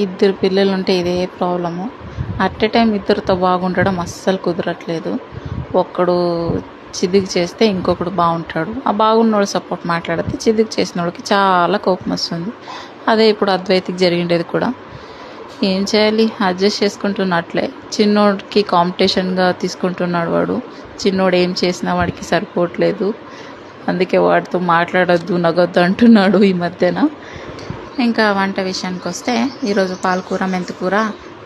ఇద్దరు పిల్లలు ఉంటే ఇదే ప్రాబ్లము. అట్ ఏ టైం ఇద్దరితో బాగుండడం అస్సలు కుదరట్లేదు. ఒక్కడు చిదికి చేస్తే ఇంకొకడు బాగుంటాడు. ఆ బాగున్నోడు సపోర్ట్ మాట్లాడితే చిదికి చేసినోడికి చాలా కోపం వస్తుంది. అదే ఇప్పుడు అద్వైతికి జరిగిండేది కూడా. ఏం చేయాలి, అడ్జస్ట్ చేసుకుంటున్నట్లే. చిన్నోడికి కాంపిటీషన్గా తీసుకుంటున్నాడు వాడు. చిన్నోడు ఏం చేసినా వాడికి సరిపోవట్లేదు. అందుకే వాడితో మాట్లాడొద్దు, నగొద్దు అంటున్నాడు ఈ మధ్యన. ఇంకా వంట విషయానికి వస్తే ఈరోజు పాలకూర మెంతికూర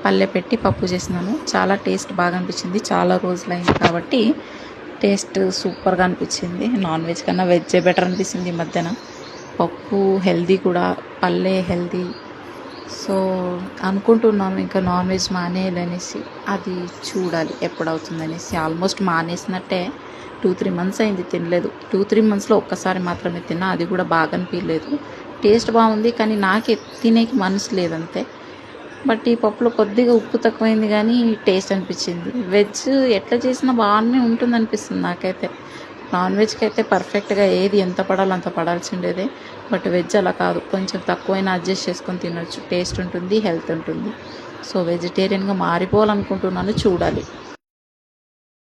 పల్లె పెట్టి పప్పు చేసినాను. చాలా టేస్ట్ బాగా అనిపించింది. చాలా రోజులైంది కాబట్టి టేస్ట్ సూపర్గా అనిపించింది. నాన్ వెజ్ కన్నా వెజ్జే బెటర్ అనిపిస్తుంది ఈ మధ్యన. పప్పు హెల్దీ కూడా, పల్లె హెల్దీ. సో అనుకుంటున్నాను ఇంకా నాన్ వెజ్ మానేయాలనేసి. అది చూడాలి ఎప్పుడవుతుందనేసి. ఆల్మోస్ట్ మానేసినట్టే. 2-3 months అయింది తినలేదు. 2-3 monthsలో ఒక్కసారి మాత్రమే తిన్నా. అది కూడా బాగా అనిపించలేదు. టేస్ట్ బాగుంది కానీ నాకే తినేకి మనసు లేదంతే. బట్ ఈ పప్పులో కొద్దిగా ఉప్పు తక్కువైంది కానీ టేస్ట్ అనిపించింది. వెజ్ ఎట్లా చేసినా బాగానే ఉంటుంది అనిపిస్తుంది నాకైతే. నాన్ వెజ్కి అయితే పర్ఫెక్ట్గా ఏది ఎంత పడాలో అంత పడాల్సిండేదే. బట్ వెజ్ అలా కాదు, కొంచెం తక్కువైనా అడ్జస్ట్ చేసుకొని తినొచ్చు. టేస్ట్ ఉంటుంది, హెల్త్ ఉంటుంది. సో వెజిటేరియన్గా మారిపోవాలనుకుంటున్నాను, చూడాలి.